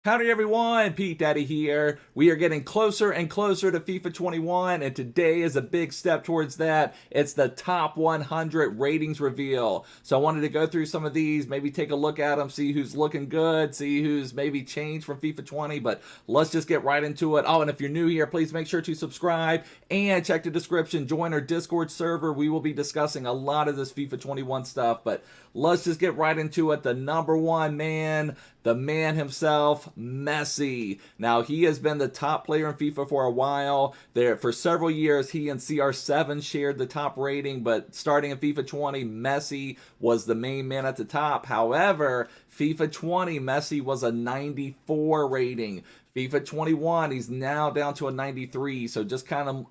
Howdy everyone, Pete Daddy here. We are getting closer and closer to FIFA 21, and today is a big step towards that. It's the top 100 ratings reveal. So I wanted to go through some of these, maybe take a look at them, see who's looking good, see who's maybe changed from FIFA 20, but let's just get right into it. Oh, and if you're new here, please make sure to subscribe and check the description. Join our Discord server. We will be discussing a lot of this FIFA 21 stuff, but let's just get right into it. The number one man, the man himself, Messi. Now, he has been the top player in FIFA for a while. There, for several years, he and CR7 shared the top rating, but starting in FIFA 20, Messi was the main man at the top. However, FIFA 20, Messi was a 94 rating. FIFA 21, he's now down to a 93. So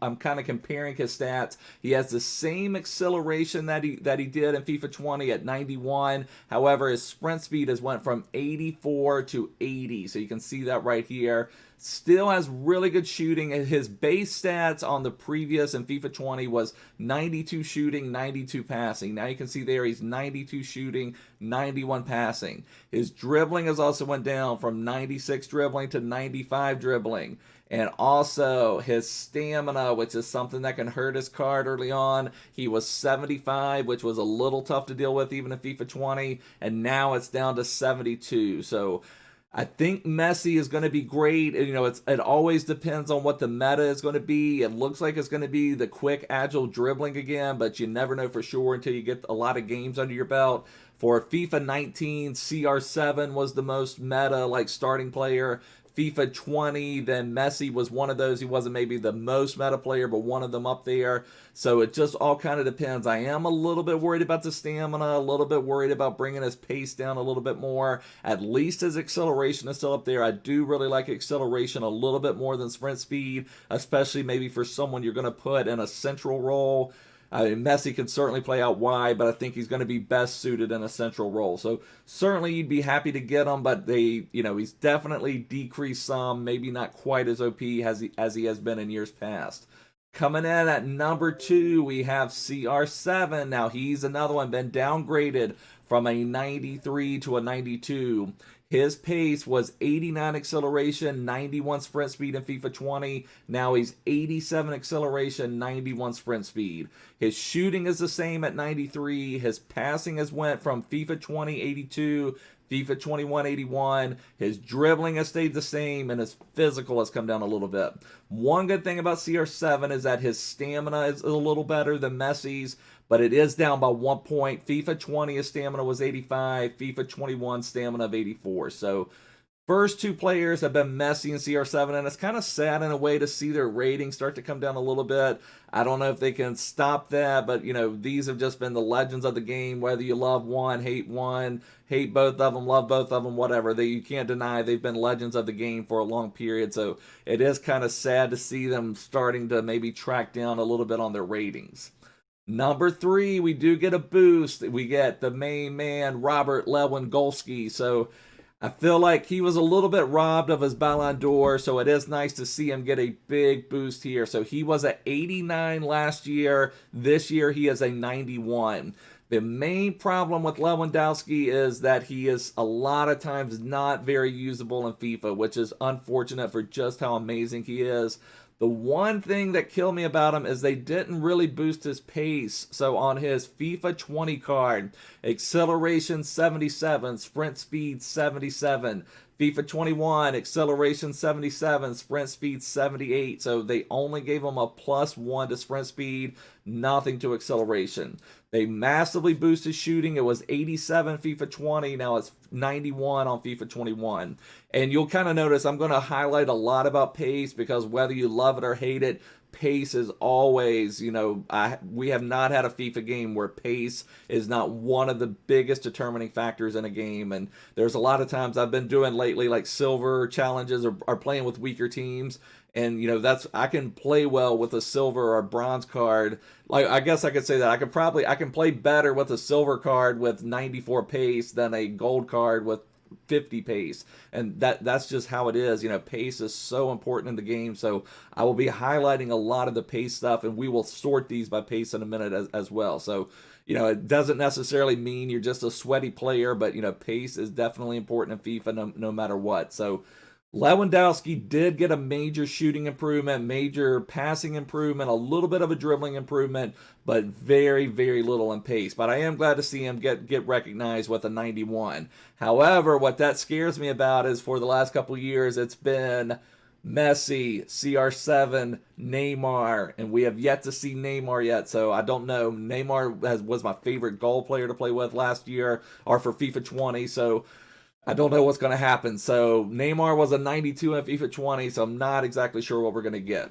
I'm kind of comparing his stats. He has the same acceleration that he did in FIFA 20 at 91. However, his sprint speed has went from 84 to 80. So you can see that right here. Still has really good shooting. His base stats on the previous in FIFA 20 was 92 shooting, 92 passing. Now you can see there he's 92 shooting, 91 passing. His dribbling has also went down from 96 dribbling to 95 dribbling. And also his stamina, which is something that can hurt his card early on. He was 75, which was a little tough to deal with even in FIFA 20. And now it's down to 72. So I think Messi is going to be great. You know, it always depends on what the meta is going to be. It looks like it's going to be the quick, agile dribbling again, but you never know for sure until you get a lot of games under your belt. For FIFA 19, CR7 was the most meta, like starting player. FIFA 20, then Messi was one of those. He wasn't maybe the most meta player, but one of them up there. So it just all kind of depends. I am a little bit worried about the stamina, a little bit worried about bringing his pace down a little bit more. At least his acceleration is still up there. I do really like acceleration a little bit more than sprint speed, especially maybe for someone you're going to put in a central role. I mean, Messi can certainly play out wide, but I think he's going to be best suited in a central role. So certainly you'd be happy to get him, but he's definitely decreased some, maybe not quite as OP as he has been in years past. Coming in at number 2, we have CR7. Now he's another one, been downgraded from a 93 to a 92. His pace was 89 acceleration, 91 sprint speed in FIFA 20. Now he's 87 acceleration, 91 sprint speed. His shooting is the same at 93. His passing has went from FIFA 20, 82, FIFA 21, 81. His dribbling has stayed the same, and his physical has come down a little bit. One good thing about CR7 is that his stamina is a little better than Messi's, but it is down by 1 point. FIFA 20, his stamina was 85. FIFA 21, stamina of 84. So first two players have been Messi and CR7, and it's kind of sad in a way to see their ratings start to come down a little bit. I don't know if they can stop that, but, these have just been the legends of the game, whether you love one, hate both of them, love both of them, whatever. You can't deny they've been legends of the game for a long period, so it is kind of sad to see them starting to maybe track down a little bit on their ratings. Number 3, we do get a boost. We get the main man, Robert Lewandowski. So I feel like he was a little bit robbed of his Ballon d'Or, so it is nice to see him get a big boost here. So he was at 89 last year. This year he is a 91. The main problem with Lewandowski is that he is a lot of times not very usable in FIFA, which is unfortunate for just how amazing he is. The one thing that killed me about him is they didn't really boost his pace. So on his FIFA 20 card, acceleration 77, sprint speed 77. FIFA 21, acceleration 77, sprint speed 78. So they only gave him a +1 to sprint speed, nothing to acceleration. They massively boosted shooting. It was 87 FIFA 20. Now it's 91 on FIFA 21. And you'll kind of notice I'm going to highlight a lot about pace because whether you love it or hate it, pace is always, we have not had a FIFA game where pace is not one of the biggest determining factors in a game. And there's a lot of times I've been doing lately like silver challenges or playing with weaker teams. And I can play well with a silver or bronze card. Like, I guess I could say that I can play better with a silver card with 94 pace than a gold card with 50 pace, and that's just how it is. Pace is so important in the game, so I will be highlighting a lot of the pace stuff, and we will sort these by pace in a minute as well. So it doesn't necessarily mean you're just a sweaty player, but pace is definitely important in FIFA no matter what. So Lewandowski did get a major shooting improvement, major passing improvement, a little bit of a dribbling improvement, but very, very little in pace. But I am glad to see him get recognized with a 91. However, what that scares me about is for the last couple of years, it's been Messi, CR7, Neymar, and we have yet to see Neymar yet, so I don't know. Neymar was my favorite goal player to play with last year, or for FIFA 20, so I don't know what's going to happen. So Neymar was a 92 in FIFA 20, so I'm not exactly sure what we're going to get.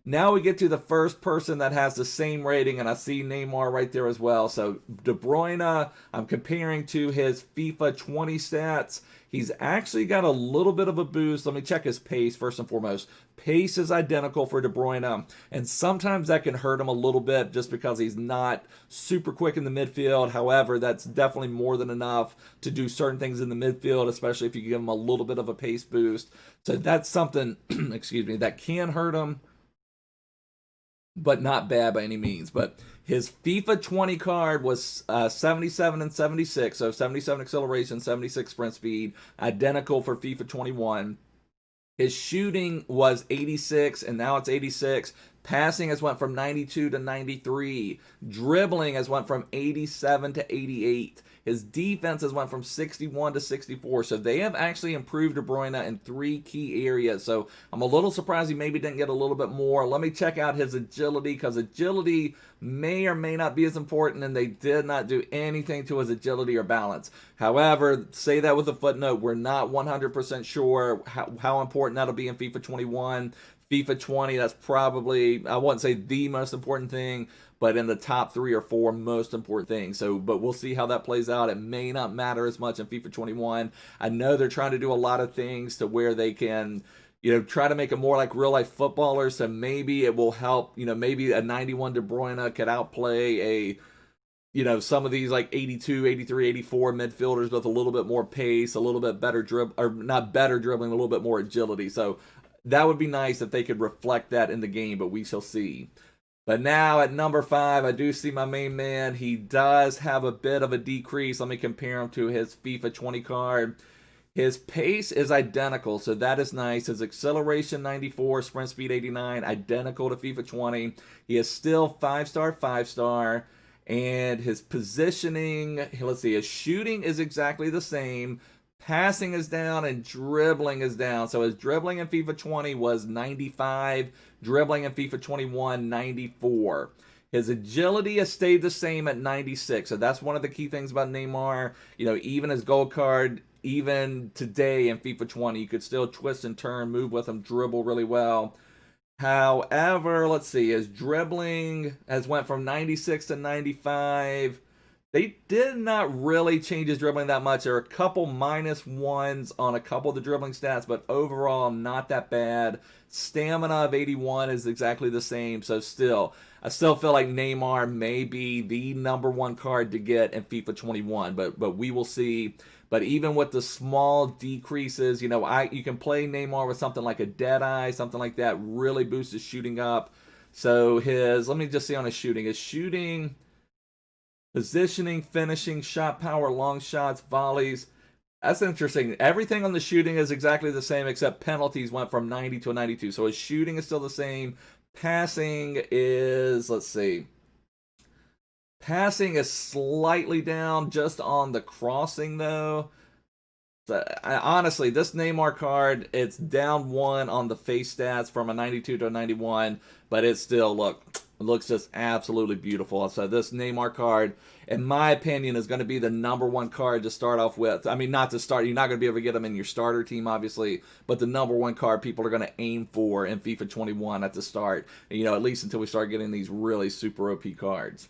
Now we get to the first person that has the same rating, and I see Neymar right there as well. So De Bruyne, I'm comparing to his FIFA 20 stats. He's actually got a little bit of a boost. Let me check his pace first and foremost. Pace is identical for De Bruyne, and sometimes that can hurt him a little bit just because he's not super quick in the midfield. However, that's definitely more than enough to do certain things in the midfield, especially if you give him a little bit of a pace boost. So that's something, excuse me, that can hurt him, but not bad by any means. But his FIFA 20 card was 77 and 76, so 77 acceleration, 76 sprint speed, identical for FIFA 21. His shooting was 86, and now it's 86. Passing has went from 92 to 93. Dribbling has went from 87 to 88. His defense has went from 61 to 64. So they have actually improved De Bruyne in 3 key areas. So I'm a little surprised he maybe didn't get a little bit more. Let me check out his agility, because agility may or may not be as important, and they did not do anything to his agility or balance. However, say that with a footnote, we're not 100% sure how important that'll be in FIFA 21. FIFA 20, that's probably, I wouldn't say the most important thing, but in the top 3 or 4 most important things. So, but we'll see how that plays out. It may not matter as much in FIFA 21. I know they're trying to do a lot of things to where they can, try to make it more like real life footballers. So maybe it will help, maybe a 91 De Bruyne could outplay some of these like 82, 83, 84 midfielders with a little bit more pace, a little bit better not better dribbling, a little bit more agility. So that would be nice if they could reflect that in the game, but we shall see. But now at number 5, I do see my main man. He does have a bit of a decrease. Let me compare him to his FIFA 20 card. His pace is identical, so that is nice. His acceleration 94, sprint speed 89, identical to FIFA 20. He is still 5-star, 5-star. And his positioning, let's see, his shooting is exactly the same. Passing is down and dribbling is down. So his dribbling in FIFA 20 was 95, dribbling in FIFA 21, 94. His agility has stayed the same at 96. So that's one of the key things about Neymar. Even his gold card, even today in FIFA 20, you could still twist and turn, move with him, dribble really well. However, let's see, his dribbling has went from 96 to 95. They did not really change his dribbling that much. There are a couple -1s on a couple of the dribbling stats, but overall, not that bad. Stamina of 81 is exactly the same, so I still feel like Neymar may be the number 1 card to get in FIFA 21, but we will see. But even with the small decreases, you can play Neymar with something like a Deadeye, something like that, really boosts his shooting up. So let me just see on his shooting. His shooting, positioning, finishing, shot power, long shots, volleys. That's interesting. Everything on the shooting is exactly the same, except penalties went from 90 to a 92. So his shooting is still the same. Passing is, let's see. Passing is slightly down just on the crossing, though. So, honestly, this Neymar card, it's down 1 on the face stats from a 92 to a 91, but it still, looks just absolutely beautiful. So this Neymar card, in my opinion, is going to be the number 1 card to start off with. I mean, not to start. You're not going to be able to get him in your starter team, obviously, but the number 1 card people are going to aim for in FIFA 21 at the start, at least until we start getting these really super OP cards.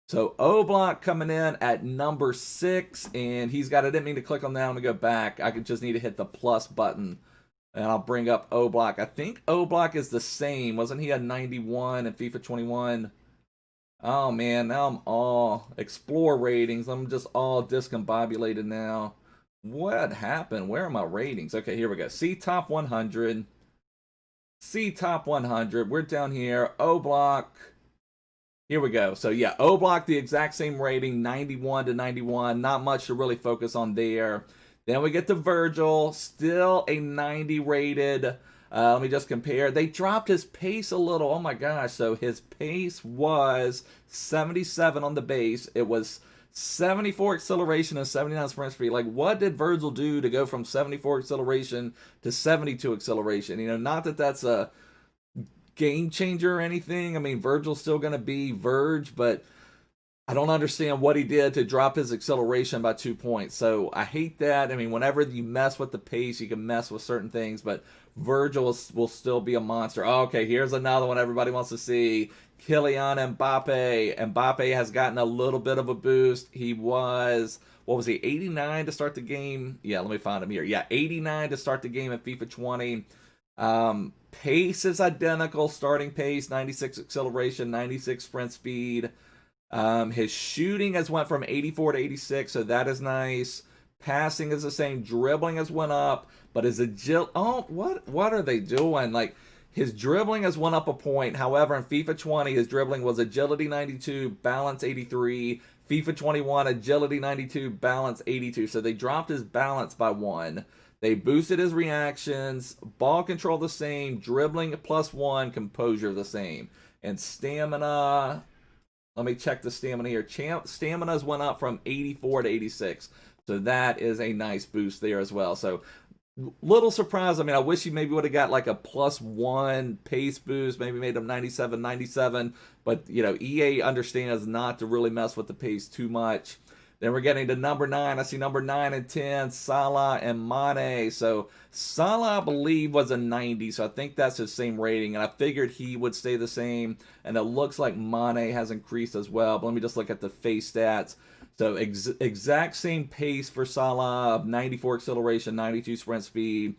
So Oblak coming in at number 6, and he's got, I didn't mean to click on that. I'm going to go back. I just need to hit the plus button, and I'll bring up Oblak. I think Oblak is the same. Wasn't he a 91 in FIFA 21? Oh, man, now I'm all Explore ratings. I'm just all discombobulated now. What happened? Where are my ratings? Okay, here we go. See top 100. See top 100. We're down here. O block. Here we go. So yeah, O block, the exact same rating, 91 to 91. Not much to really focus on there. Then we get to Virgil, still a 90 rated. Let me just compare. They dropped his pace a little. Oh my gosh. So his pace was 77 on the base. It was 74 acceleration and 79 sprint speed. Like, what did Virgil do to go from 74 acceleration to 72 acceleration? You know, not that that's a game changer or anything. I mean, Virgil's still going to be Verge, but I don't understand what he did to drop his acceleration by 2 points. So I hate that. I mean, whenever you mess with the pace, you can mess with certain things, but Virgil will still be a monster. Oh, okay, here's another one everybody wants to see. Kylian Mbappe. Mbappe has gotten a little bit of a boost. He was, what was he, 89 to start the game? Yeah, let me find him here. Yeah, 89 to start the game in FIFA 20. Pace is identical, starting pace, 96 acceleration, 96 sprint speed. His shooting has went from 84 to 86, so that is nice. Passing is the same, dribbling has went up, but his agility, oh, what are they doing? Like, his dribbling has went up a point. However, in FIFA 20, his dribbling was agility 92, balance 83. FIFA 21, agility 92, balance 82. So they dropped his balance by 1. They boosted his reactions, ball control the same, dribbling +1, composure the same. And stamina, let me check the stamina here. Stamina's went up from 84 to 86. So that is a nice boost there as well. So little surprise. I mean, I wish he maybe would have got like a +1 pace boost, maybe made him 97, 97. But, you know, EA understands not to really mess with the pace too much. Then we're getting to number 9. I see number 9 and 10, Salah and Mane. So Salah, I believe, was a 90, so I think that's his same rating, and I figured he would stay the same, and it looks like Mane has increased as well. But let me just look at the face stats. So exact same pace for Salah of 94 acceleration, 92 sprint speed.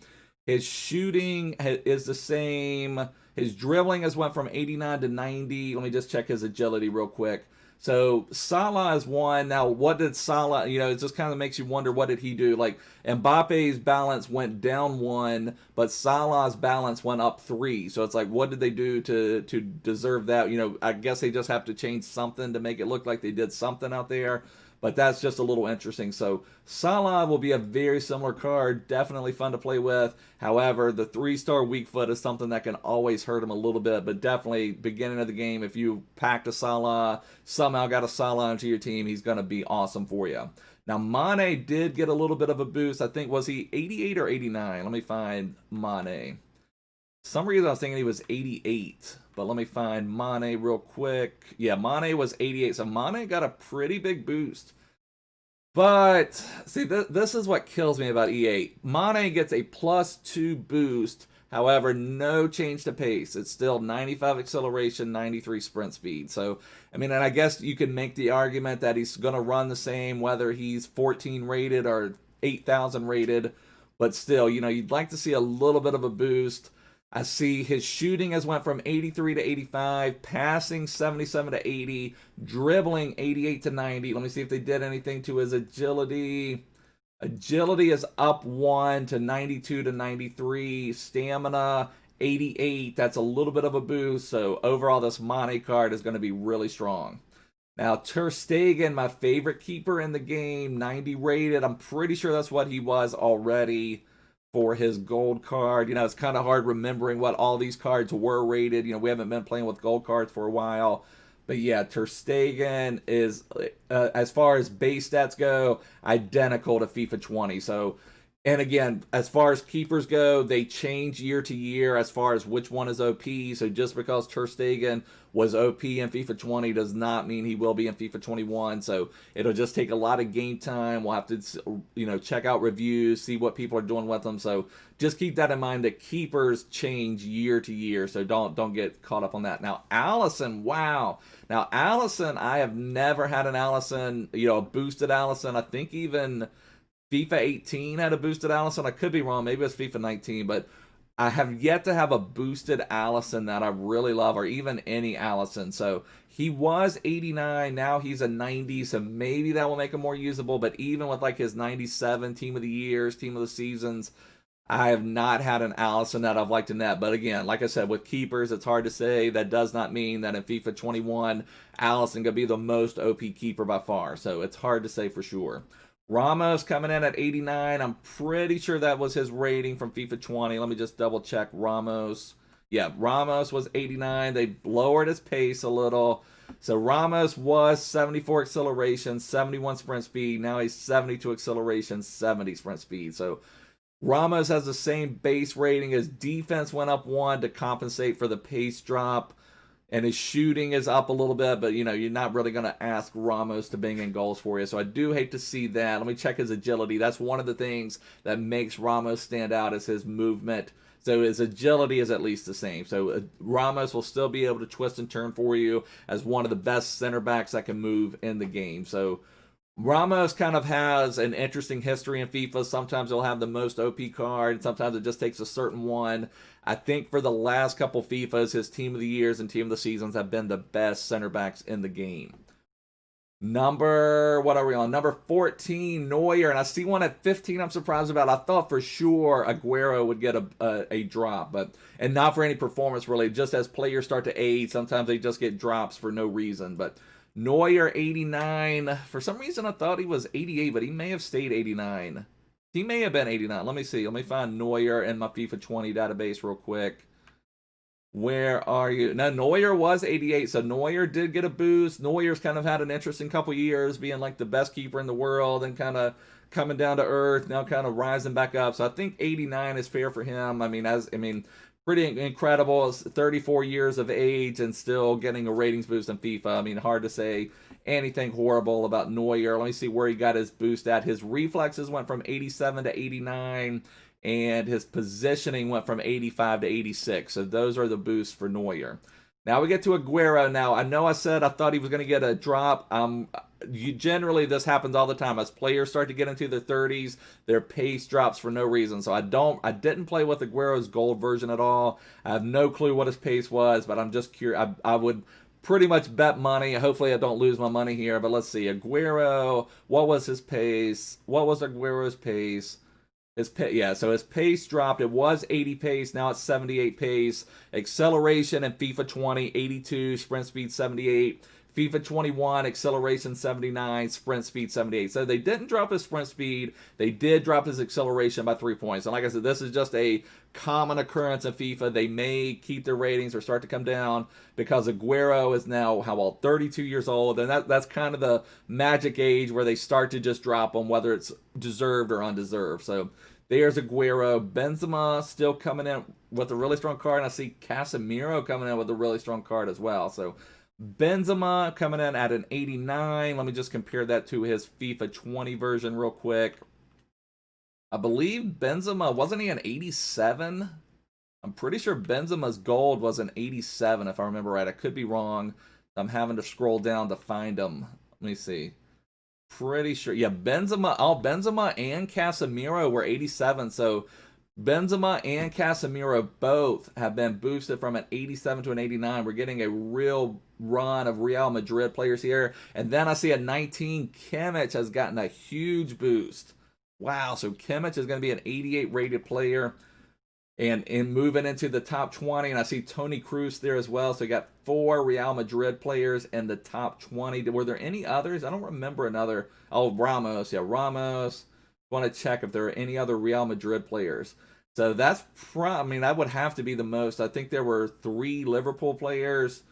His shooting is the same. His dribbling has went from 89 to 90. Let me just check his agility real quick. So Salah is 1. Now, what did Salah, you know, it just kind of makes you wonder, what did he do? Like, Mbappe's balance went down 1, but Salah's balance went up 3. So it's like, what did they do to deserve that? You know, I guess they just have to change something to make it look like they did something out there. But that's just a little interesting. So Salah will be a very similar card. Definitely fun to play with. However, the 3-star weak foot is something that can always hurt him a little bit. But definitely, beginning of the game, if you packed a Salah, somehow got a Salah into your team, he's going to be awesome for you. Now, Mane did get a little bit of a boost. I think, was he 88 or 89? Let me find Mane. For some reason, I was thinking he was 88. But let me find Mane real quick. Yeah, Mane was 88. So Mane got a pretty big boost. But, see, this is what kills me about EA. Mane gets a +2 boost. However, no change to pace. It's still 95 acceleration, 93 sprint speed. So, I mean, and I guess you can make the argument that he's going to run the same whether he's 14 rated or 8,000 rated. But still, you know, you'd like to see a little bit of a boost. I see his shooting has went from 83 to 85, passing 77 to 80, dribbling 88 to 90. Let me see if they did anything to his agility. Agility is up 1 to 92 to 93. Stamina, 88. That's a little bit of a boost. So overall, this Mane card is going to be really strong. Now, Ter Stegen, my favorite keeper in the game, 90 rated. I'm pretty sure that's what he was already for his gold card. You know, it's kind of hard remembering what all these cards were rated. You know, we haven't been playing with gold cards for a while. But yeah, Ter Stegen is, as far as base stats go, identical to FIFA 20. So, and again, as far as keepers go, they change year to year as far as which one is OP. So just because Ter Stegen was OP in FIFA 20 does not mean he will be in FIFA 21. So it'll just take a lot of game time. We'll have to, you know, check out reviews, see what people are doing with them. So just keep that in mind that keepers change year to year. So don't get caught up on that. Now, Alisson, wow. Now, Alisson, I have never had an Alisson, you know, a boosted Alisson. I think even FIFA 18 had a boosted Alisson. I could be wrong. Maybe it was FIFA 19, but I have yet to have a boosted Alisson that I really love, or even any Alisson. So he was 89, now he's a 90, so maybe that will make him more usable. But even with like his 97 team of the years, team of the seasons, I have not had an Alisson that I've liked in that. But again, like I said, with keepers, it's hard to say. That does not mean that in FIFA 21, Alisson could be the most OP keeper by far. So it's hard to say for sure. Ramos coming in at 89. I'm pretty sure that was his rating from FIFA 20. Let me just double check Ramos. Yeah, Ramos was 89. They lowered his pace a little. So Ramos was 74 acceleration, 71 sprint speed. Now he's 72 acceleration, 70 sprint speed. So Ramos has the same base rating. His defense went up 1 to compensate for the pace drop. And his shooting is up a little bit, but you know, you're not really going to ask Ramos to bring in goals for you. So I do hate to see that. Let me check his agility. That's one of the things that makes Ramos stand out, is his movement. So his agility is at least the same. So Ramos will still be able to twist and turn for you as one of the best center backs that can move in the game. So Ramos kind of has an interesting history in FIFA. Sometimes he'll have the most OP card, and sometimes it just takes a certain one. I think for the last couple FIFAs, his team of the years and team of the seasons have been the best center backs in the game. What are we on? Number 14, Neuer. And I see one at 15 I'm surprised about. I thought for sure Aguero would get a drop, and not for any performance really. Just as players start to age, sometimes they just get drops for no reason. But Neuer, 89. For some reason, I thought he was 88, but he may have stayed 89. He may have been 89. Let me see. Let me find Neuer in my FIFA 20 database real quick. Where are you? Now, Neuer was 88, so Neuer did get a boost. Neuer's kind of had an interesting couple years, being like the best keeper in the world and kind of coming down to earth, now kind of rising back up. So I think 89 is fair for him. I mean, pretty incredible. It's 34 years of age and still getting a ratings boost in FIFA. I mean, hard to say anything horrible about Neuer. Let me see where he got his boost at. His reflexes went from 87 to 89, and his positioning went from 85 to 86. So those are the boosts for Neuer. Now we get to Aguero. Now, I know I said I thought he was going to get a drop. Generally, this happens all the time. As players start to get into their 30s, their pace drops for no reason. So I didn't play with Aguero's gold version at all. I have no clue what his pace was, but I'm just curious. I would pretty much bet money. Hopefully I don't lose my money here, but let's see. Aguero, what was his pace? What was Aguero's pace? So his pace dropped. It was 80 pace, now it's 78 pace. Acceleration in FIFA 20, 82, sprint speed 78. FIFA 21, acceleration 79, sprint speed 78. So they didn't drop his sprint speed. They did drop his acceleration by 3 points. And like I said, this is just a common occurrence in FIFA. They may keep their ratings or start to come down because Aguero is now, 32 years old. And that's kind of the magic age where they start to just drop them, whether it's deserved or undeserved. So there's Aguero. Benzema still coming in with a really strong card. And I see Casemiro coming in with a really strong card as well. So Benzema coming in at an 89. Let me just compare that to his FIFA 20 version real quick. I believe Benzema, wasn't he an 87? I'm pretty sure Benzema's gold was an 87, if I remember right. I could be wrong. I'm having to scroll down to find him. Let me see. Pretty sure. Yeah, Benzema and Casemiro were 87, so Benzema and Casemiro both have been boosted from an 87 to an 89. We're getting a real run of Real Madrid players here. And then I see a 19, Kimmich has gotten a huge boost. Wow, so Kimmich is going to be an 88 rated player and moving into the top 20. And I see Toni Cruz there as well. So you got 4 Real Madrid players in the top 20. Were there any others? I don't remember another. Oh, Ramos. Yeah, Ramos. Want to check if there are any other Real Madrid players. So that's that would have to be the most. I think there were 3 Liverpool players,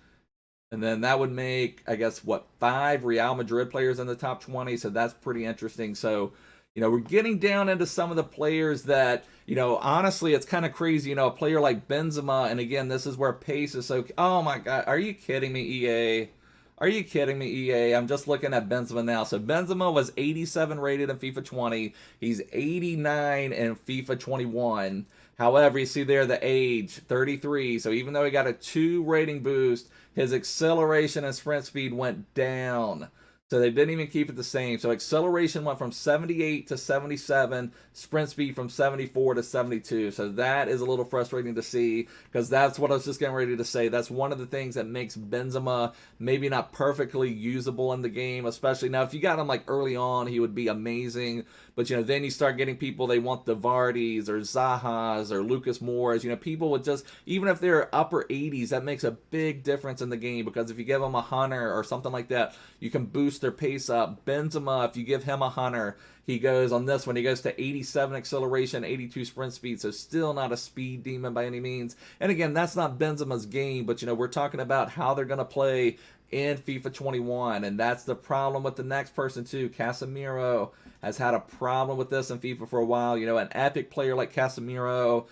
and then that would make, I guess, 5 Real Madrid players in the top 20. So that's pretty interesting. So, we're getting down into some of the players that, honestly, it's kind of crazy. A player like Benzema, and again, this is where pace is so. Oh my God, are you kidding me, EA? Are you kidding me, EA? I'm just looking at Benzema now. So Benzema was 87 rated in FIFA 20. He's 89 in FIFA 21. However, you see there the age, 33. So even though he got a 2 rating boost, his acceleration and sprint speed went down. So they didn't even keep it the same. So acceleration went from 78 to 77, sprint speed from 74 to 72. So that is a little frustrating to see, because that's what I was just getting ready to say. That's one of the things that makes Benzema maybe not perfectly usable in the game, especially now if you got him like early on, he would be amazing. But, you know, then you start getting people, they want the Vardis or Zahas or Lucas Moores. You know, people would just, even if they're upper 80s, that makes a big difference in the game, because if you give them a hunter or something like that, you can boost their pace up. Benzema, if you give him a hunter, he goes on this one, he goes to 87 acceleration, 82 sprint speed, so still not a speed demon by any means. And again, that's not Benzema's game, but, you know, we're talking about how they're going to play in FIFA 21, and that's the problem with the next person too. Casemiro has had a problem with this in FIFA for a while. You know, an epic player like Casemiro,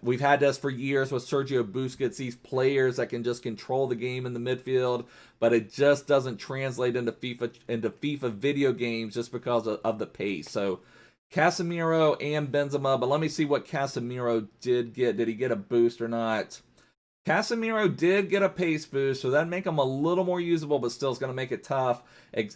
we've had this for years with Sergio Busquets, these players that can just control the game in the midfield, but it just doesn't translate into FIFA video games just because of the pace. So Casemiro and Benzema, but let me see what Casemiro did get. Did he get a boost or not? Casemiro did get a pace boost, so that'd make him a little more usable, but still is going to make it tough.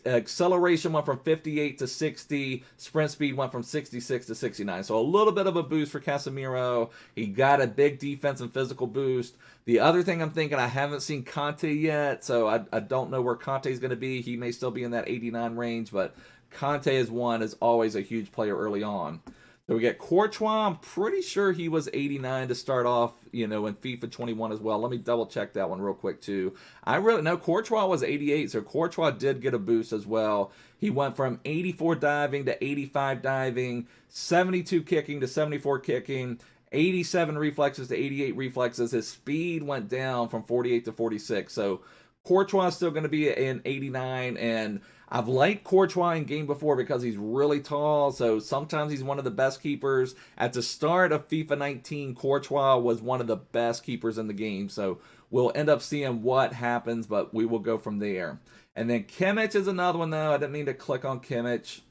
Acceleration went from 58 to 60. Sprint speed went from 66 to 69. So a little bit of a boost for Casemiro. He got a big defense and physical boost. The other thing I'm thinking, I haven't seen Kante yet, so I don't know where Kante is going to be. He may still be in that 89 range, but Kante is always a huge player early on. So we get Courtois. I'm pretty sure he was 89 to start off, you know, in FIFA 21 as well. Let me double check that one real quick too. I really know Courtois was 88, so Courtois did get a boost as well. He went from 84 diving to 85 diving, 72 kicking to 74 kicking, 87 reflexes to 88 reflexes. His speed went down from 48 to 46. So Courtois is still going to be in 89, and I've liked Courtois in game before because he's really tall, so sometimes he's one of the best keepers. At the start of FIFA 19, Courtois was one of the best keepers in the game, so we'll end up seeing what happens, but we will go from there. And then Kimmich is another one, though. I didn't mean to click on Kimmich.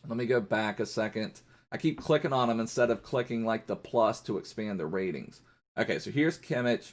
Let me go back a second. I keep clicking on him instead of clicking like the plus to expand the ratings. Okay, so here's Kimmich.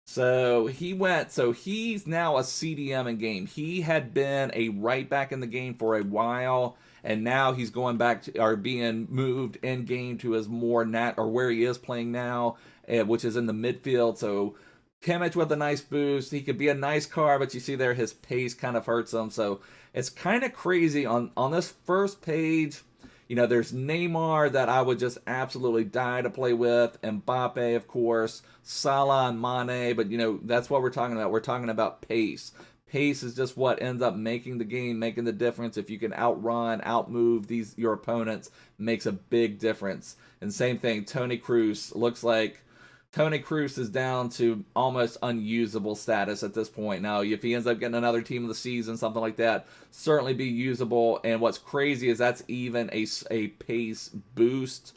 So he's now a CDM in game. He had been a right back in the game for a while, and now he's going back to, or being moved in game to his more where he is playing now, which is in the midfield. So Kimmich with a nice boost. He could be a nice car, but you see there his pace kind of hurts him. So it's kind of crazy on this first page. You know, there's Neymar that I would just absolutely die to play with. Mbappe, of course. Salah and Mane. But, you know, that's what we're talking about. We're talking about pace. Pace is just what ends up making the game, making the difference. If you can outrun, outmove your opponents, makes a big difference. And same thing, Toni Kroos. Looks like Toni Kroos is down to almost unusable status at this point. Now, if he ends up getting another team of the season, something like that, certainly be usable. And what's crazy is that's even a pace boost.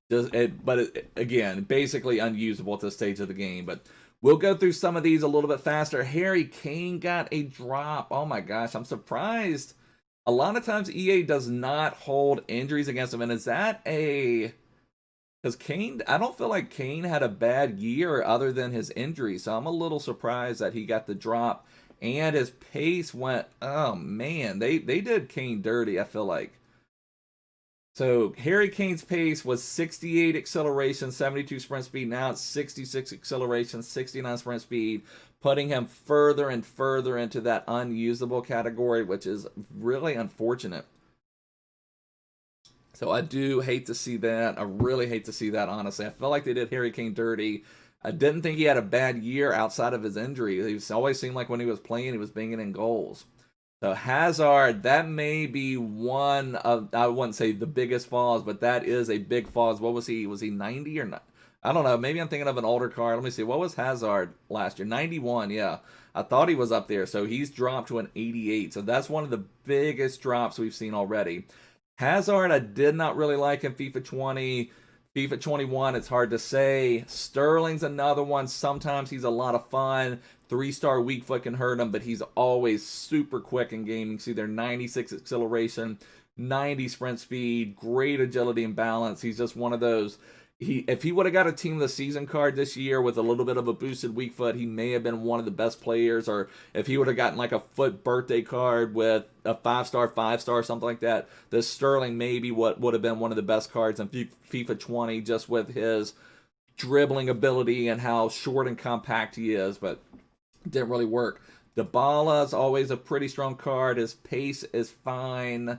Again, basically unusable at this stage of the game. But we'll go through some of these a little bit faster. Harry Kane got a drop. Oh my gosh, I'm surprised. A lot of times EA does not hold injuries against him. And is that a... Because Kane, I don't feel like Kane had a bad year other than his injury, so I'm a little surprised that he got the drop. And his pace went, oh man, they did Kane dirty, I feel like. So Harry Kane's pace was 68 acceleration, 72 sprint speed. Now it's 66 acceleration, 69 sprint speed, putting him further and further into that unusable category, which is really unfortunate. So I do hate to see that. I really hate to see that, honestly. I felt like they did Harry Kane dirty. I didn't think he had a bad year outside of his injury. He always seemed like when he was playing, he was banging in goals. So Hazard, that may be one of, I wouldn't say the biggest falls, but that is a big fall. What was he? Was he 90 or not? I don't know. Maybe I'm thinking of an older card. Let me see. What was Hazard last year? 91, yeah. I thought he was up there. So he's dropped to an 88. So that's one of the biggest drops we've seen already. Hazard, I did not really like in FIFA 20. FIFA 21, it's hard to say. Sterling's another one. Sometimes he's a lot of fun. 3-star weak foot can hurt him, but he's always super quick in game. You can see there 96 acceleration, 90 sprint speed, great agility and balance. He's just one of those. If he would have got a team of the season card this year with a little bit of a boosted weak foot, he may have been one of the best players. Or if he would have gotten like a foot birthday card with a 5-star, 5-star, something like that, this Sterling maybe what would have been one of the best cards in FIFA 20, just with his dribbling ability and how short and compact he is, but it didn't really work. Dybala is always a pretty strong card. His pace is fine.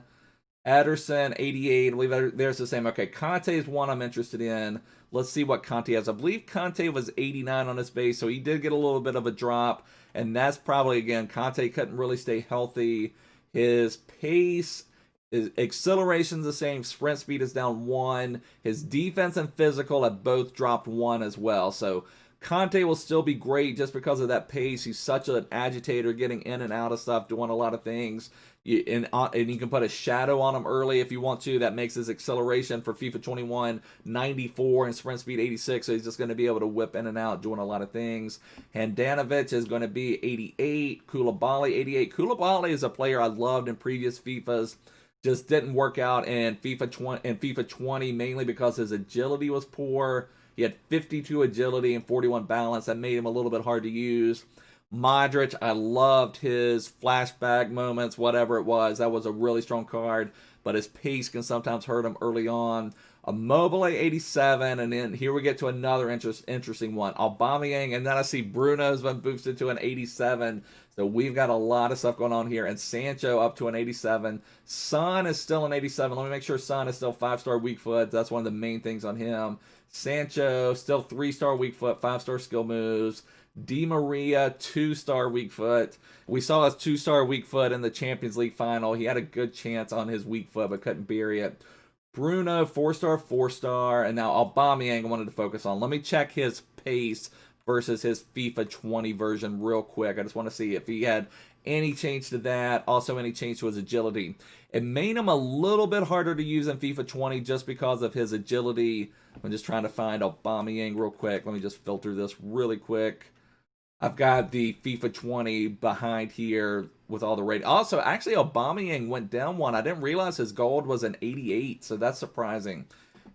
Ederson, 88. I believe there's the same. Okay, Kante is one I'm interested in. Let's see what Kante has. I believe Kante was 89 on his base, so he did get a little bit of a drop, and that's probably, again, Kante couldn't really stay healthy. His pace, his acceleration's the same. Sprint speed is down 1. His defense and physical have both dropped 1 as well. So Kante will still be great just because of that pace. He's such an agitator, getting in and out of stuff, doing a lot of things. And you can put a shadow on him early if you want to. That makes his acceleration for FIFA 21 94 and sprint speed 86. So he's just going to be able to whip in and out, doing a lot of things. Handanovic is going to be 88. Koulibaly 88. Koulibaly is a player I loved in previous FIFAs. Just didn't work out in FIFA 20 mainly because his agility was poor. He had 52 agility and 41 balance. That made him a little bit hard to use. Modric, I loved his flashback moments, whatever it was. That was a really strong card, but his pace can sometimes hurt him early on. Immobile 87, and then here we get to another interesting one. Aubameyang, and then I see Bruno's been boosted to an 87. So we've got a lot of stuff going on here. And Sancho up to an 87. Son is still an 87. Let me make sure Son is still 5-star weak foot. That's one of the main things on him. Sancho, still 3-star weak foot, 5-star skill moves. Di Maria, 2-star weak foot. We saw his 2-star weak foot in the Champions League final. He had a good chance on his weak foot, but couldn't bury it. Bruno, 4-star, 4-star. And now Aubameyang I wanted to focus on. Let me check his pace versus his FIFA 20 version real quick. I just want to see if he had any change to that. Also, any change to his agility. It made him a little bit harder to use in FIFA 20 just because of his agility. I'm just trying to find Aubameyang real quick. Let me just filter this really quick. I've got the FIFA 20 behind here with all the rating. Also, actually, Aubameyang went down 1. I didn't realize his gold was an 88, so that's surprising.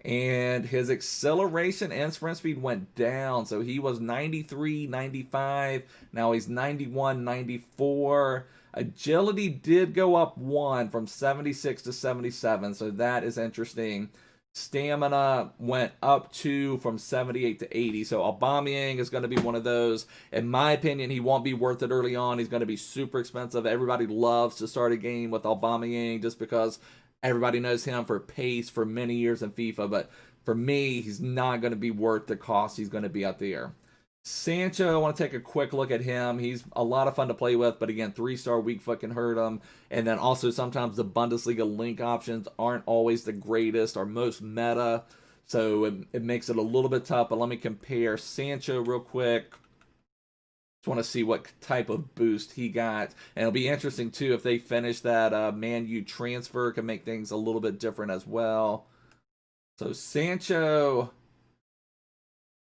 And his acceleration and sprint speed went down. So he was 93, 95. Now he's 91, 94. Agility did go up 1 from 76 to 77. So that is interesting. Stamina went up 2 from 78 to 80. So Aubameyang is going to be one of those. In my opinion, he won't be worth it early on. He's going to be super expensive. Everybody loves to start a game with Aubameyang just because everybody knows him for pace for many years in FIFA. But for me, he's not going to be worth the cost he's going to be out there. Sancho, I want to take a quick look at him. He's a lot of fun to play with, but again, 3-star weak foot can hurt him. And then also sometimes the Bundesliga link options aren't always the greatest or most meta, so it makes it a little bit tough. But let me compare Sancho real quick. Just want to see what type of boost he got. And it'll be interesting, too, if they finish that Man U transfer. It can make things a little bit different as well. So Sancho...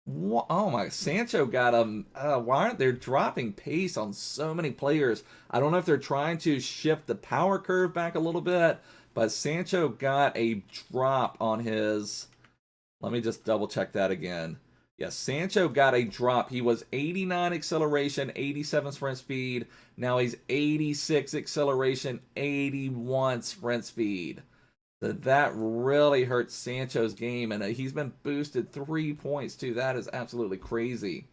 Oh my, Sancho got why aren't they dropping pace on so many players? I don't know if they're trying to shift the power curve back a little bit, but Sancho got a drop on his, let me just double check that again. Yes, Sancho got a drop. He was 89 acceleration, 87 sprint speed. Now he's 86 acceleration, 81 sprint speed. That really hurts Sancho's game, and he's been boosted 3 points too. That is absolutely crazy.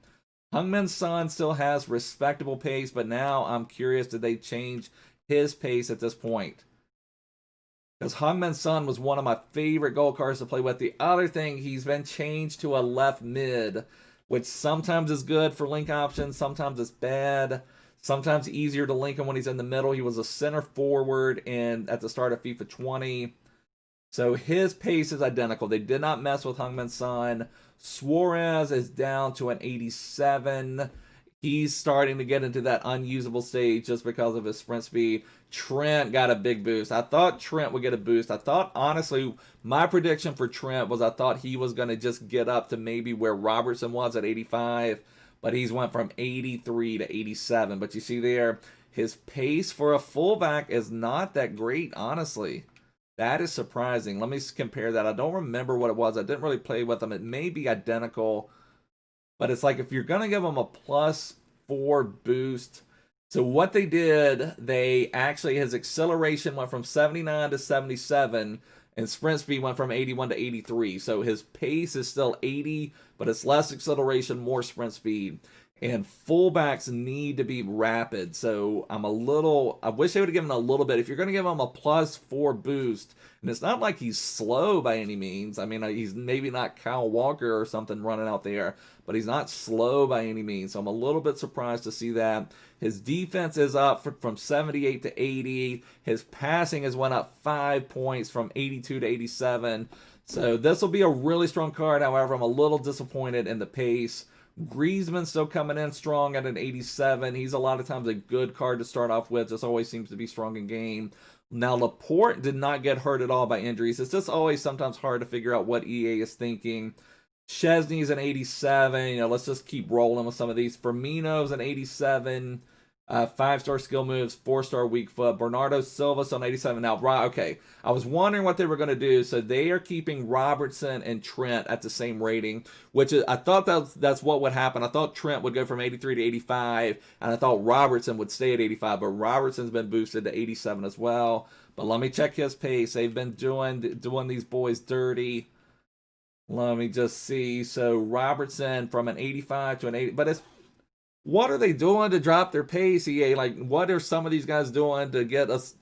Heung-min Son still has respectable pace, but now I'm curious, did they change his pace at this point? Because Heung-min Son was one of my favorite goal cards to play with. The other thing, he's been changed to a left mid, which sometimes is good for link options, sometimes it's bad. Sometimes easier to link him when he's in the middle. He was a center forward at the start of FIFA 20. So his pace is identical. They did not mess with Heung-min Son. Suarez is down to an 87. He's starting to get into that unusable stage just because of his sprint speed. Trent got a big boost. I thought Trent would get a boost. I thought, honestly, my prediction for Trent was I thought he was going to just get up to maybe where Robertson was at 85. But he's went from 83 to 87. But you see there, his pace for a fullback is not that great, honestly. That is surprising. Let me compare that. I don't remember what it was. I didn't really play with them. It may be identical, but it's like if you're going to give them a +4 boost. So what they did, they actually, his acceleration went from 79 to 77, and sprint speed went from 81 to 83. So his pace is still 80, but it's less acceleration, more sprint speed. And fullbacks need to be rapid. So I wish they would have given a little bit. If you're going to give him a +4 boost, and it's not like he's slow by any means. I mean, he's maybe not Kyle Walker or something running out there, but he's not slow by any means. So I'm a little bit surprised to see that. His defense is up from 78 to 80. His passing has went up 5 points from 82 to 87. So this will be a really strong card. However, I'm a little disappointed in the pace. Griezmann still coming in strong at an 87. He's a lot of times a good card to start off with. Just always seems to be strong in game. Now, Laporte did not get hurt at all by injuries. It's just always sometimes hard to figure out what EA is thinking. Chesney's an 87. Let's just keep rolling with some of these. Firmino's an 87. 5-star skill moves, 4-star weak foot. Bernardo Silva's on 87. Now, okay, I was wondering what they were going to do. So they are keeping Robertson and Trent at the same rating, which is, I thought that's what would happen. I thought Trent would go from 83 to 85, and I thought Robertson would stay at 85, but Robertson's been boosted to 87 as well. But let me check his pace. They've been doing these boys dirty. Let me just see. So Robertson from an 85 to an 80, but what are they doing to drop their pace, EA? Like, what are some of these guys doing to get us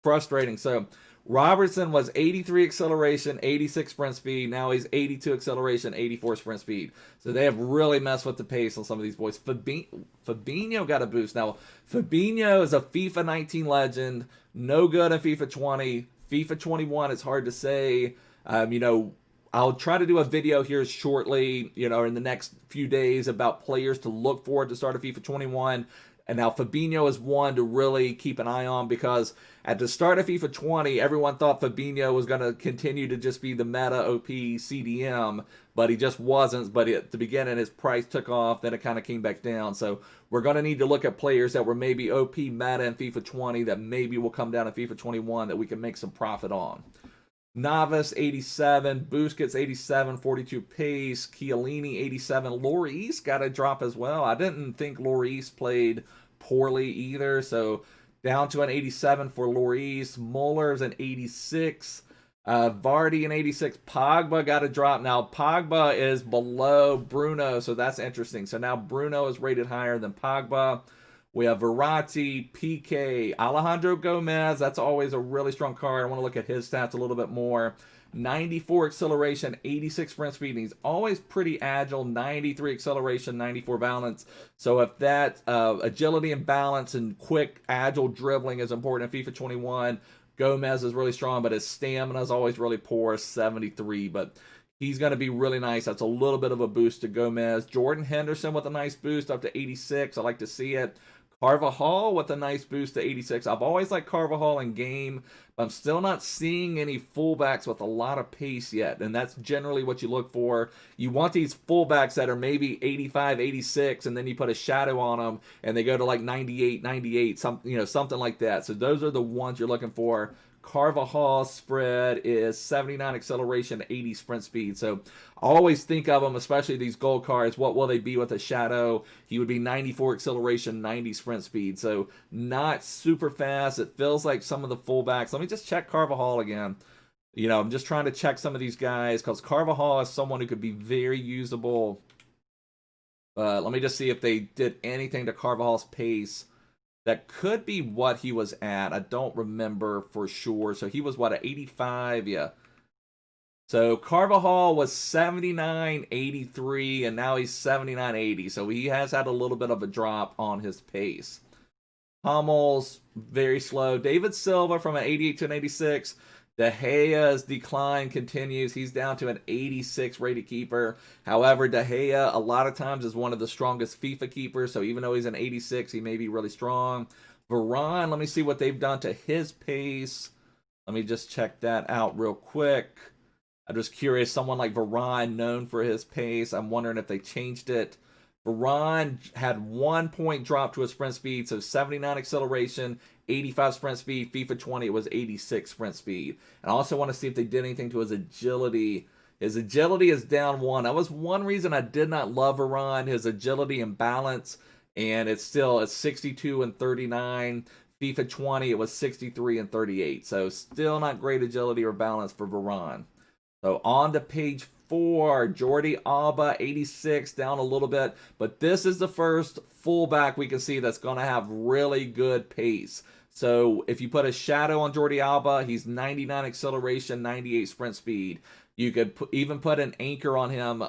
frustrating? So, Robertson was 83 acceleration, 86 sprint speed. Now he's 82 acceleration, 84 sprint speed. So they have really messed with the pace on some of these boys. Fabinho got a boost. Now, Fabinho is a FIFA 19 legend. No good in FIFA 20. FIFA 21, it's hard to say. I'll try to do a video here shortly, in the next few days about players to look for to start a FIFA 21. And now Fabinho is one to really keep an eye on, because at the start of FIFA 20, everyone thought Fabinho was going to continue to just be the meta OP CDM, but he just wasn't. But at the beginning, his price took off, then it kind of came back down. So we're going to need to look at players that were maybe OP meta in FIFA 20 that maybe will come down in FIFA 21 that we can make some profit on. Navas, 87. Busquets, 87. 42 pace. Chiellini, 87. Lloris got a drop as well. I didn't think Lloris played poorly either. So down to an 87 for Lloris. Muller's an 86. Vardy, an 86. Pogba got a drop. Now, Pogba is below Bruno, so that's interesting. So now Bruno is rated higher than Pogba. We have Verratti, PK, Alejandro Gomez. That's always a really strong card. I want to look at his stats a little bit more. 94 acceleration, 86 sprint speed. He's always pretty agile. 93 acceleration, 94 balance. So if that agility and balance and quick, agile dribbling is important in FIFA 21, Gomez is really strong, but his stamina is always really poor, 73. But he's going to be really nice. That's a little bit of a boost to Gomez. Jordan Henderson with a nice boost up to 86. I like to see it. Carvajal with a nice boost to 86. I've always liked Carvajal in game, but I'm still not seeing any fullbacks with a lot of pace yet, and that's generally what you look for. You want these fullbacks that are maybe 85, 86, and then you put a shadow on them, and they go to like 98, 98, something like that. So those are the ones you're looking for. Carvajal's spread is 79 acceleration, 80 sprint speed. So I always think of them, especially these gold cards, what will they be with a shadow? He would be 94 acceleration, 90 sprint speed. So not super fast. It feels like some of the fullbacks. Let me just check Carvajal again. I'm just trying to check some of these guys because Carvajal is someone who could be very usable. Let me just see if they did anything to Carvajal's pace. That could be what he was at. I don't remember for sure. So he was, at 85? Yeah. So Carvajal was 79.83, and now he's 79.80. So he has had a little bit of a drop on his pace. Hummel's very slow. David Silva from an 88 to an 86. De Gea's decline continues. He's down to an 86 rated keeper. However, De Gea a lot of times is one of the strongest FIFA keepers. So even though he's an 86, he may be really strong. Varane, let me see what they've done to his pace. Let me just check that out real quick. I'm just curious. Someone like Varane, known for his pace. I'm wondering if they changed it. Varane had 1 point drop to his sprint speed, so 79 acceleration, 85 sprint speed. FIFA 20, it was 86 sprint speed. And I also want to see if they did anything to his agility. His agility is down 1. That was one reason I did not love Varane, his agility and balance. And it's still at 62 and 39. FIFA 20, it was 63 and 38. So still not great agility or balance for Varane. So on to page 4, Geordi Alba, 86, down a little bit. But this is the first fullback we can see that's going to have really good pace. So if you put a shadow on Geordi Alba, he's 99 acceleration, 98 sprint speed. You could even put an anchor on him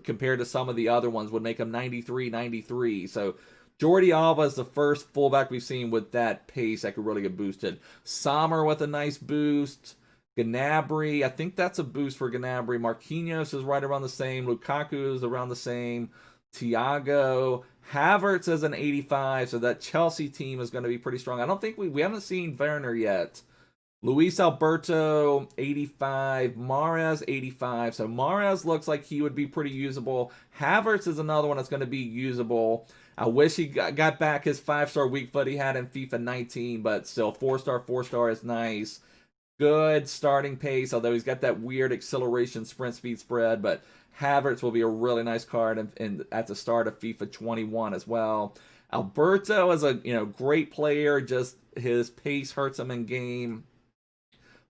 compared to some of the other ones, would make him 93, 93. So Geordi Alba is the first fullback we've seen with that pace that could really get boosted. Sommer with a nice boost. Gnabry, I think that's a boost for Gnabry. Marquinhos is right around the same. Lukaku is around the same. Thiago. Havertz is an 85, so that Chelsea team is going to be pretty strong. I don't think we haven't seen Werner yet. Luis Alberto, 85. Mahrez, 85. So Mahrez looks like he would be pretty usable. Havertz is another one that's going to be usable. I wish he got back his 5-star weak foot he had in FIFA 19, but still 4-star is nice. Good starting pace, although he's got that weird acceleration sprint speed spread, but Havertz will be a really nice card at the start of FIFA 21 as well. Alberto is a great player, just his pace hurts him in game.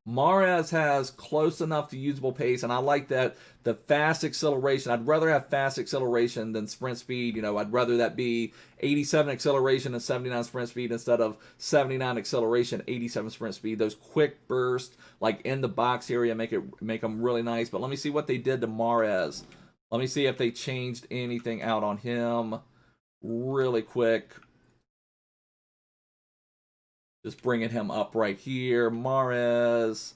Mahrez has close enough to usable pace, and I like that, the fast acceleration. I'd rather have fast acceleration than sprint speed. I'd rather that be 87 acceleration and 79 sprint speed instead of 79 acceleration, 87 sprint speed. Those quick bursts, like in the box area, make them really nice. But let me see what they did to Mahrez. Let me see if they changed anything out on him really quick. Just bringing him up right here. Mahrez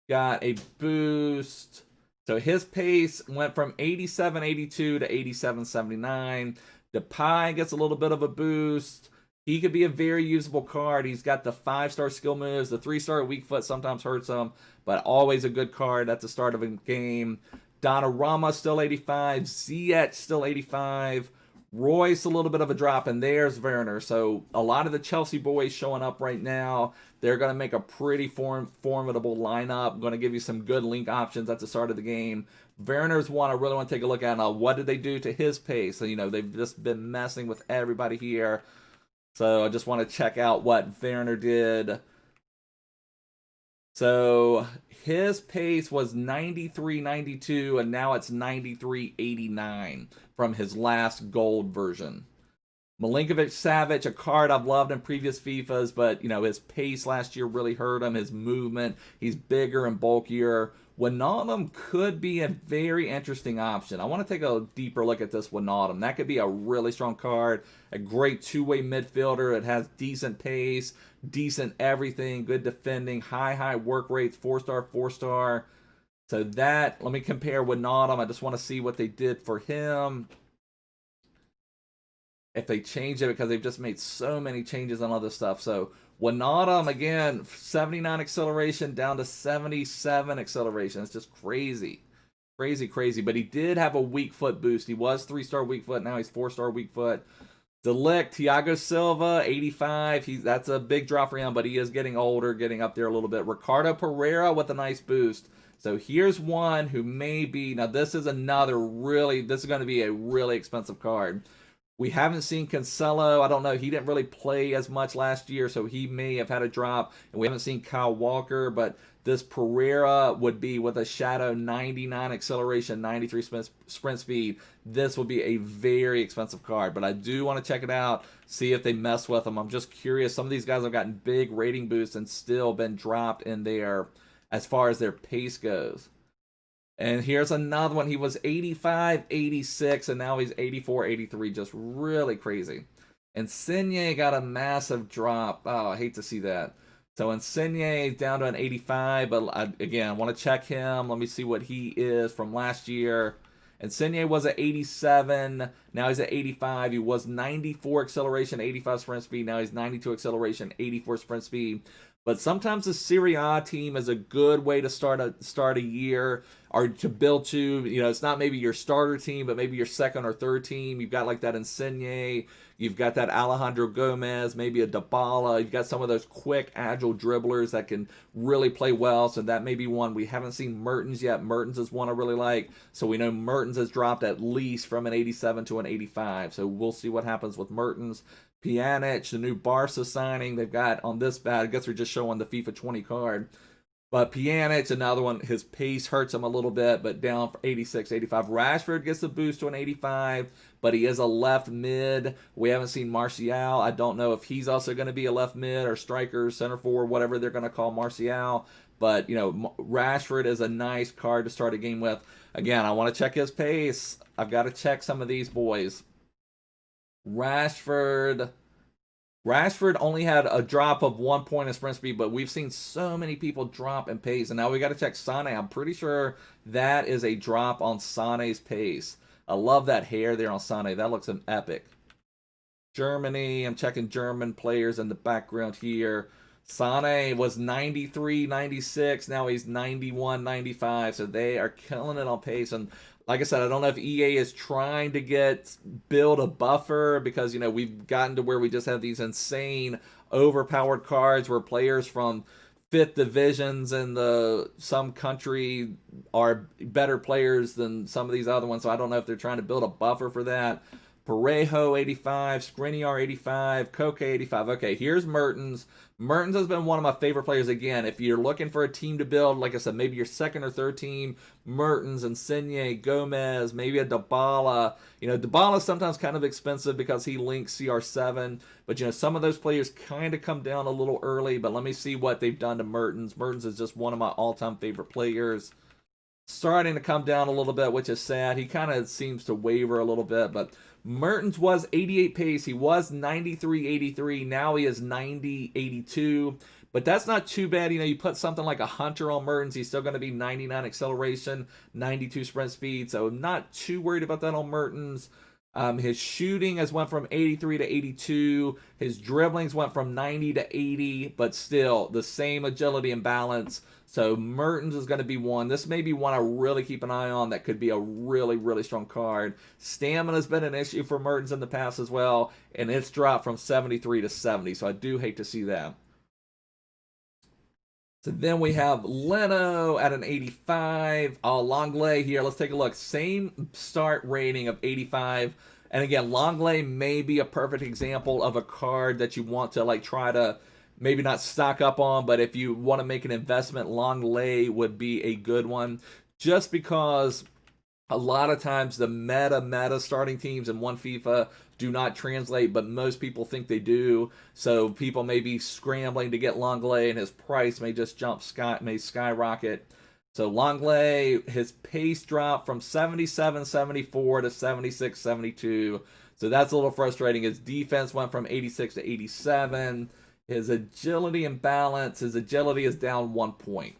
got a boost. So his pace went from 87.82 to 87.79. Depay gets a little bit of a boost. He could be a very usable card. He's got the 5-star skill moves. The 3-star weak foot sometimes hurts him, but always a good card at the start of a game. Donnarumma still 85. Ziyech still 85. Royce, a little bit of a drop, and there's Werner. So a lot of the Chelsea boys showing up right now. They're going to make a pretty formidable lineup. Going to give you some good link options at the start of the game. Werner's one I really want to take a look at. Now, what did they do to his pace? So, they've just been messing with everybody here. So I just want to check out what Werner did. So his pace was 93.92, and now it's 93.89 from his last gold version. Milinkovic Savage, a card I've loved in previous FIFAs, but his pace last year really hurt him. His movement, he's bigger and bulkier. Wijnaldum could be a very interesting option. I want to take a deeper look at this Wijnaldum. That could be a really strong card. A great two-way midfielder. It has decent pace, decent everything, good defending, high work rates, 4-star, 4-star. So let me compare Wijnaldum. I just want to see what they did for him. If they change it, because they've just made so many changes on other stuff. So Wijnaldum, again, 79 acceleration down to 77 acceleration. It's just crazy. Crazy. But he did have a weak foot boost. He was 3-star weak foot. Now he's 4-star weak foot. De Ligt, Thiago Silva, 85. That's a big drop for him, but he is getting older, getting up there a little bit. Ricardo Pereira with a nice boost. So here's one who may be, now this is going to be a really expensive card. We haven't seen Cancelo. I don't know. He didn't really play as much last year, so he may have had a drop. And we haven't seen Kyle Walker, but this Pereira would be with a shadow 99 acceleration, 93 sprint speed. This will be a very expensive card, but I do want to check it out, see if they mess with them. I'm just curious. Some of these guys have gotten big rating boosts and still been dropped in there as far as their pace goes. And here's another one. He was 85, 86, and now he's 84, 83. Just really crazy. And Insigne got a massive drop. Oh, I hate to see that. So Insigne down to an 85, but again, I want to check him. Let me see what he is from last year. Insigne was at 87. Now he's at 85. He was 94 acceleration, 85 sprint speed. Now he's 92 acceleration, 84 sprint speed. But sometimes the Serie A team is a good way to start a year or to build to. It's not maybe your starter team, but maybe your second or third team. You've got like that Insigne, you've got that Alejandro Gomez, maybe a Dybala. You've got some of those quick, agile dribblers that can really play well. So that may be one. We haven't seen Mertens yet. Mertens is one I really like. So we know Mertens has dropped at least from an 87 to an 85. So we'll see what happens with Mertens. Pjanic, the new Barca signing they've got on this bad. I guess we're just showing the FIFA 20 card. But Pjanic, another one, his pace hurts him a little bit, but down for 86, 85. Rashford gets a boost to an 85, but he is a left mid. We haven't seen Martial. I don't know if he's also going to be a left mid or striker, center forward, whatever they're going to call Martial. But, Rashford is a nice card to start a game with. Again, I want to check his pace. I've got to check some of these boys. Rashford only had a drop of 1 point in sprint speed, but we've seen so many people drop in pace. And now we got to check Sane. I'm pretty sure that is a drop on Sane's pace. I love that hair there on Sane. That looks an epic. Germany, I'm checking German players in the background here. Sane was 93, 96. Now he's 91, 95. So they are killing it on pace. And like I said, I don't know if EA is trying to build a buffer because, we've gotten to where we just have these insane overpowered cards where players from fifth divisions in some country are better players than some of these other ones. So I don't know if they're trying to build a buffer for that. Parejo 85, Skriniar 85, Koke 85. Okay, here's Mertens. Mertens has been one of my favorite players again. If you're looking for a team to build, like I said, maybe your second or third team, Mertens, Insigne, Gomez, maybe a Dybala. Dybala is sometimes kind of expensive because he links CR7, but some of those players kind of come down a little early, but let me see what they've done to Mertens. Mertens is just one of my all-time favorite players. Starting to come down a little bit, which is sad. He kind of seems to waver a little bit, but Mertens was 88 pace. He was 93, 83. Now he is 90, 82. But that's not too bad. You put something like a Hunter on Mertens, he's still going to be 99 acceleration, 92 sprint speed. So I'm not too worried about that on Mertens. His shooting has went from 83 to 82. His dribblings went from 90 to 80, but still the same agility and balance. So Mertens is going to be one. This may be one I really keep an eye on that could be a really, really strong card. Stamina has been an issue for Mertens in the past as well, and it's dropped from 73 to 70, so I do hate to see that. So then we have Leno at an 85. Longley here. Let's take a look. Same start rating of 85. And again, Longley may be a perfect example of a card that you want to try to maybe not stock up on, but if you want to make an investment, Longley would be a good one. Just because a lot of times the meta starting teams in one FIFA do not translate, but most people think they do. So people may be scrambling to get Longley, and his price may just may skyrocket. So Longley, his pace dropped from 77, 74 to 76, 72. So that's a little frustrating. His defense went from 86 to 87. His agility and balance, his agility is down 1 point.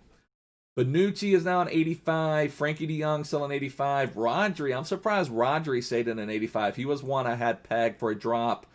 Bonucci is now an 85. Frankie de Jong still an 85. Rodri, I'm surprised Rodri stayed in an 85. He was one I had pegged for a drop.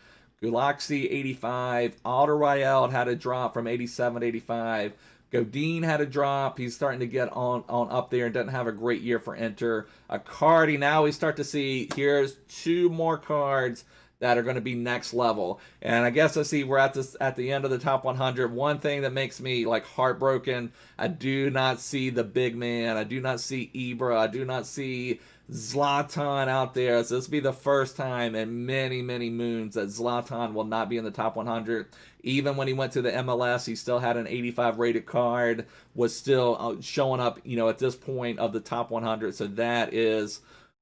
Gulaxi 85. Alderweireld had a drop from 87 to 85. Godin had a drop. He's starting to get on up there and doesn't have a great year for Inter. Cardi, now we start to see, here's two more cards that are going to be next level. And I guess I see we're at the end of the top 100. One thing that makes me heartbroken, I do not see the big man. I do not see Ibra. I do not see Zlatan out there. So this will be the first time in many, many moons that Zlatan will not be in the top 100. Even when he went to the MLS, he still had an 85 rated card, was still showing up, at this point of the top 100. So that is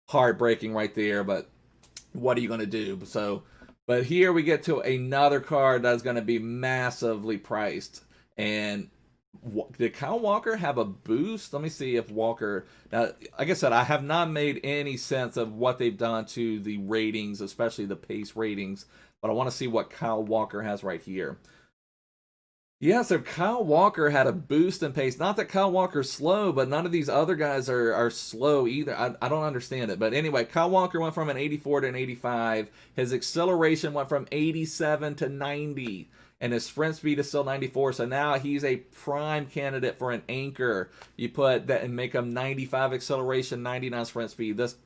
heartbreaking right there. But what are you going to do? But here we get to another card that's going to be massively priced. And did Kyle Walker have a boost? Let me see if Walker... Now, like I said, I have not made any sense of what they've done to the ratings, especially the pace ratings. But I want to see what Kyle Walker has right here. Yeah, so Kyle Walker had a boost in pace. Not that Kyle Walker's slow, but none of these other guys are slow either. I don't understand it. But anyway, Kyle Walker went from an 84 to an 85. His acceleration went from 87 to 90. And his sprint speed is still 94. So now he's a prime candidate for an anchor. You put that and make him 95 acceleration, 99 sprint speed. This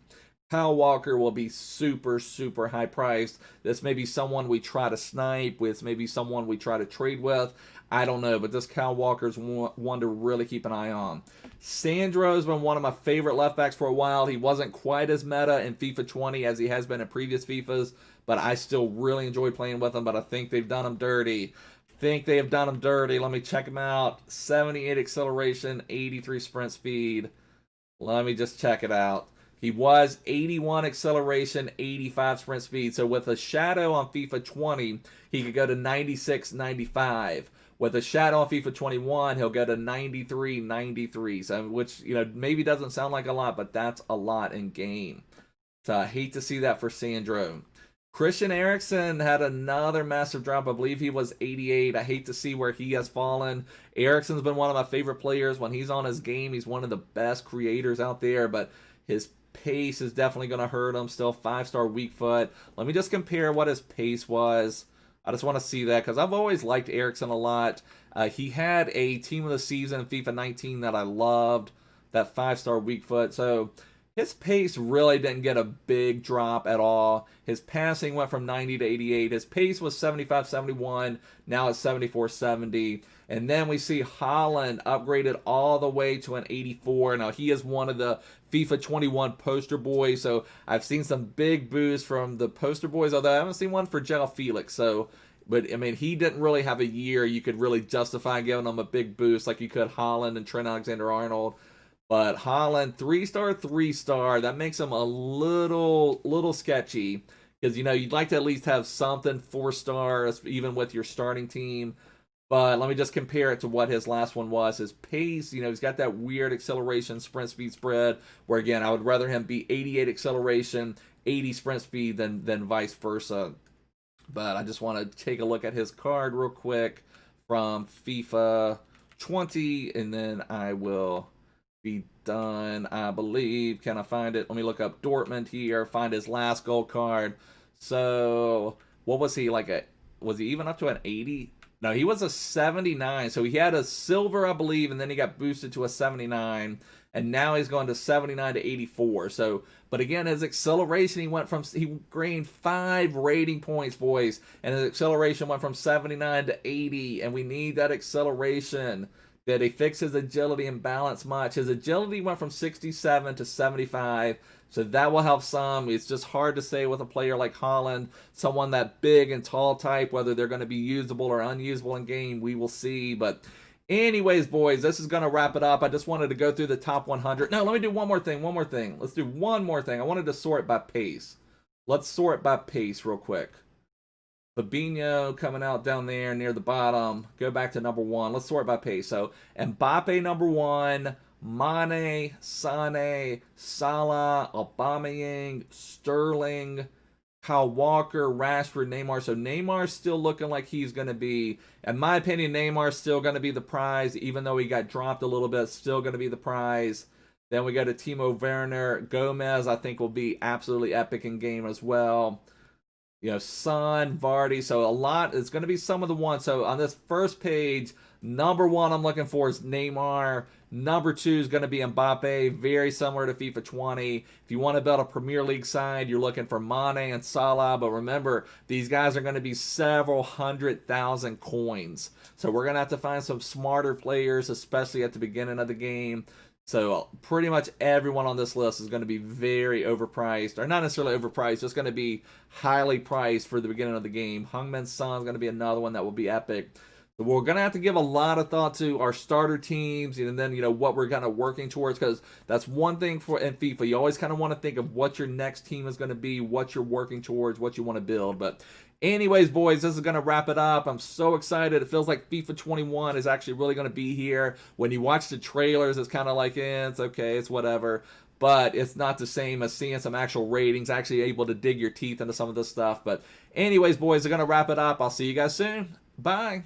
Kyle Walker will be super, super high priced. This may be someone we try to snipe with, maybe someone we try to trade with. I don't know, but this Kyle Walker's one to really keep an eye on. Sandro's been one of my favorite left backs for a while. He wasn't quite as meta in FIFA 20 as he has been in previous FIFAs, but I still really enjoy playing with him, but I think they've done him dirty. Think they have done him dirty. Let me check him out. 78 acceleration, 83 sprint speed. Let me just check it out. He was 81 acceleration, 85 sprint speed. So with a shadow on FIFA 20, he could go to 96, 95. With a shadow on FIFA 21, he'll go to 93, 93. So, which, maybe doesn't sound like a lot, but that's a lot in game. So I hate to see that for Sandro. Christian Eriksen had another massive drop. I believe he was 88. I hate to see where he has fallen. Eriksen's been one of my favorite players. When he's on his game, he's one of the best creators out there, but his pace is definitely going to hurt him. Still 5-star weak foot. Let me just compare what his pace was. I just want to see that because I've always liked Eriksen a lot. He had a team of the season in FIFA 19 that I loved, that 5-star weak foot. So his pace really didn't get a big drop at all. His passing went from 90 to 88. His pace was 75, 71. Now it's 74, 70. And then we see Haaland upgraded all the way to an 84. Now he is one of the FIFA 21 poster boys. So I've seen some big boosts from the poster boys, although I haven't seen one for João Felix. But I mean, he didn't really have a year you could really justify giving him a big boost like you could Haaland and Trent Alexander-Arnold. But Haaland, 3-star, 3-star, that makes him a little sketchy. Because, you'd like to at least have something 4 stars, even with your starting team. But let me just compare it to what his last one was. His pace, he's got that weird acceleration, sprint speed spread, where, again, I would rather him be 88 acceleration, 80 sprint speed than vice versa. But I just want to take a look at his card real quick from FIFA 20, and then I will be done, I believe. Can I find it? Let me look up Dortmund here, find his last gold card. So, what was he, was he even up to an 80? No, he was a 79. So he had a silver, I believe, and then he got boosted to a 79. And now he's going to 79 to 84. So, but again, his acceleration, he gained 5 rating points, boys. And his acceleration went from 79 to 80. And we need that acceleration. Did he fix his agility and balance much? His agility went from 67 to 75, so that will help some. It's just hard to say with a player like Haaland, someone that big and tall type, whether they're going to be usable or unusable in game. We will see. But anyways, boys, this is going to wrap it up. I just wanted to go through the top 100. No, let me do one more thing. Let's do one more thing. I wanted to sort by pace. Let's sort by pace real quick. Fabinho coming out down there near the bottom. Go back to number 1. Let's sort by pace. So Mbappe number 1, Mane, Sané, Salah, Aubameyang, Sterling, Kyle Walker, Rashford, Neymar. So Neymar's still looking like he's going to be, in my opinion, Neymar's still going to be the prize, even though he got dropped a little bit, still going to be the prize. Then we go to Timo Werner. Gomez, I think, will be absolutely epic in game as well. Son, Vardy. So a lot, it's going to be some of the ones. So on this first page, number 1 I'm looking for is Neymar. Number 2 is going to be Mbappe, very similar to FIFA 20. If you want to build a Premier League side, you're looking for Mane and Salah. But remember, these guys are going to be several 100,000 coins. So we're going to have to find some smarter players, especially at the beginning of the game. So pretty much everyone on this list is going to be very overpriced, or not necessarily overpriced, just going to be highly priced for the beginning of the game. Heung-min Son is going to be another one that will be epic. But we're going to have to give a lot of thought to our starter teams, and then what we're kind of working towards, because that's one thing in FIFA. You always kind of want to think of what your next team is going to be, what you're working towards, what you want to build. But anyways, boys, this is going to wrap it up. I'm so excited. It feels like FIFA 21 is actually really going to be here. When you watch the trailers, it's kind of like, it's okay, it's whatever. But it's not the same as seeing some actual ratings, actually able to dig your teeth into some of this stuff. But anyways, boys, I'm going to wrap it up. I'll see you guys soon. Bye.